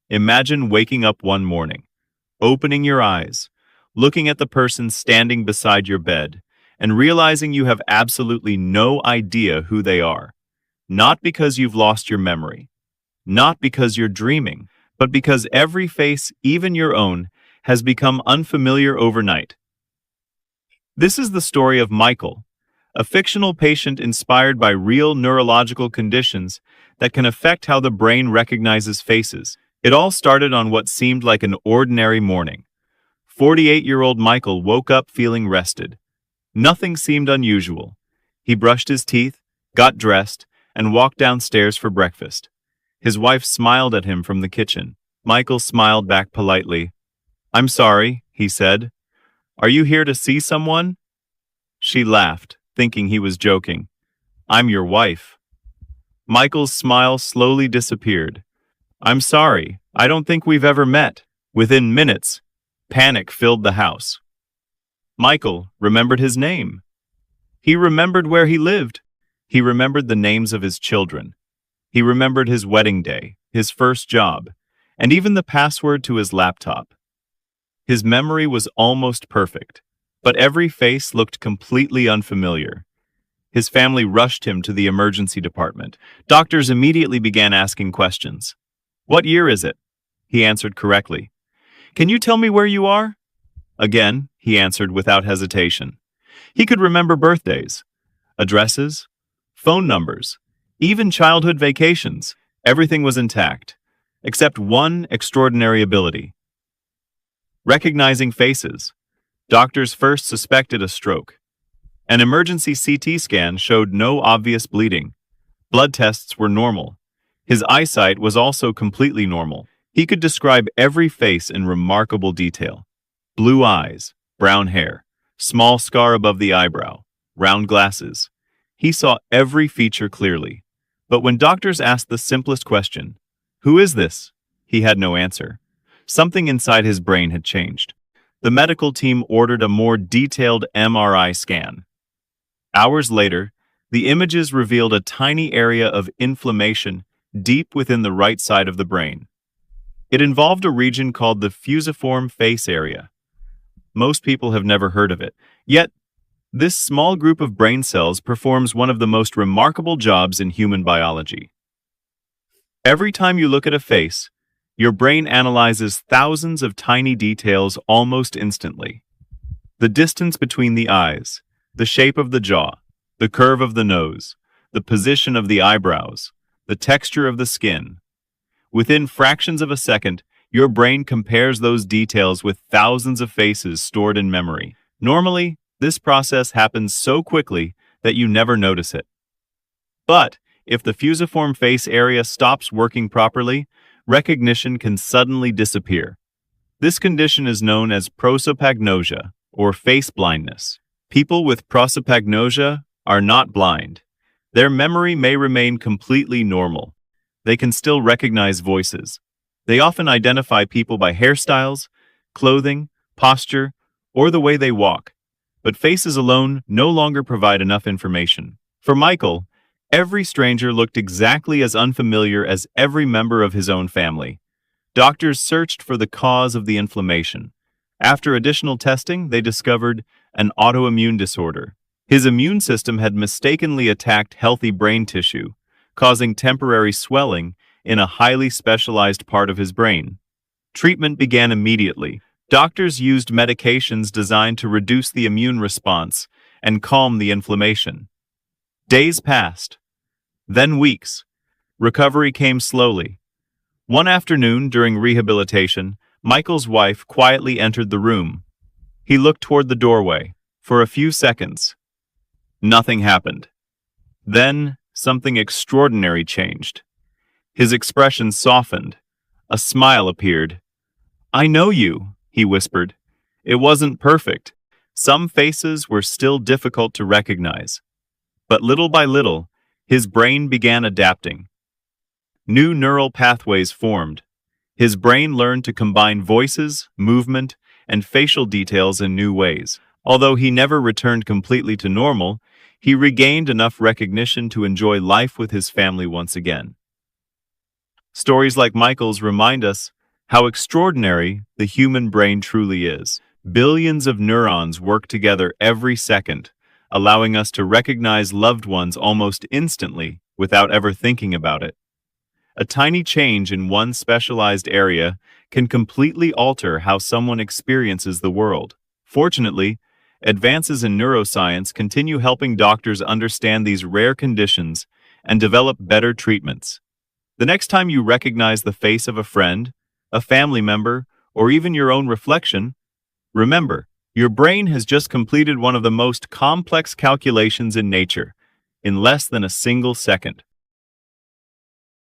Imagine waking up one morning, opening your eyes, looking at the person standing beside your bed, and realizing you have absolutely no idea who they are. Not because you've lost your memory, not because you're dreaming, but because every face, even your own, has become unfamiliar overnight. This is the story of Michael, a fictional patient inspired by real neurological conditions that can affect how the brain recognizes faces. It all started on what seemed like an ordinary morning. 48-year-old Michael woke up feeling rested. Nothing seemed unusual. He brushed his teeth, got dressed, and walked downstairs for breakfast. His wife smiled at him from the kitchen. Michael smiled back politely. "I'm sorry," he said. "Are you here to see someone?" She laughed, thinking he was joking. "I'm your wife." Michael's smile slowly disappeared. "I'm sorry, I don't think we've ever met." Within minutes, panic filled the house. Michael remembered his name. He remembered where he lived. He remembered the names of his children. He remembered his wedding day, his first job, and even the password to his laptop. His memory was almost perfect, but every face looked completely unfamiliar. His family rushed him to the emergency department. Doctors immediately began asking questions. "What year is it?" He answered correctly. "Can you tell me where you are?" Again, he answered without hesitation. He could remember birthdays, addresses, phone numbers, even childhood vacations. Everything was intact, except one extraordinary ability: recognizing faces. Doctors first suspected a stroke. An emergency CT scan showed no obvious bleeding. Blood tests were normal. His eyesight was also completely normal. He could describe every face in remarkable detail. Blue eyes, brown hair, small scar above the eyebrow, round glasses. He saw every feature clearly. But when doctors asked the simplest question, "Who is this?" he had no answer. Something inside his brain had changed. The medical team ordered a more detailed MRI scan. Hours later, the images revealed a tiny area of inflammation deep within the right side of the brain. It involved a region called the fusiform face area. Most people have never heard of it. Yet, this small group of brain cells performs one of the most remarkable jobs in human biology. Every time you look at a face, your brain analyzes thousands of tiny details almost instantly. The distance between the eyes, the shape of the jaw, the curve of the nose, the position of the eyebrows, the texture of the skin. Within fractions of a second, your brain compares those details with thousands of faces stored in memory. Normally, this process happens so quickly that you never notice it. But if the fusiform face area stops working properly, recognition can suddenly disappear. This condition is known as prosopagnosia, or face blindness. People with prosopagnosia are not blind. Their memory may remain completely normal. They can still recognize voices. They often identify people by hairstyles, clothing, posture, or the way they walk. But faces alone no longer provide enough information. For Michael, every stranger looked exactly as unfamiliar as every member of his own family. Doctors searched for the cause of the inflammation. After additional testing, they discovered an autoimmune disorder. His immune system had mistakenly attacked healthy brain tissue, causing temporary swelling in a highly specialized part of his brain. Treatment began immediately. Doctors used medications designed to reduce the immune response and calm the inflammation. Days passed, then weeks. Recovery came slowly. One afternoon during rehabilitation, Michael's wife quietly entered the room. He looked toward the doorway. For a few seconds, nothing happened. Then, something extraordinary changed. His expression softened. A smile appeared. "I know you," he whispered. "It wasn't perfect. Some faces were still difficult to recognize. But little by little, his brain began adapting. New neural pathways formed. His brain learned to combine voices, movement, and facial details in new ways. Although he never returned completely to normal, he regained enough recognition to enjoy life with his family once again. Stories like Michael's remind us How extraordinary the human brain truly is. Billions of neurons work together every second, allowing us to recognize loved ones almost instantly without ever thinking about it. A tiny change in one specialized area can completely alter how someone experiences the world. Fortunately, advances in neuroscience continue helping doctors understand these rare conditions and develop better treatments. The next time you recognize the face of a friend, a family member, or even your own reflection, remember, your brain has just completed one of the most complex calculations in nature, in less than a single second.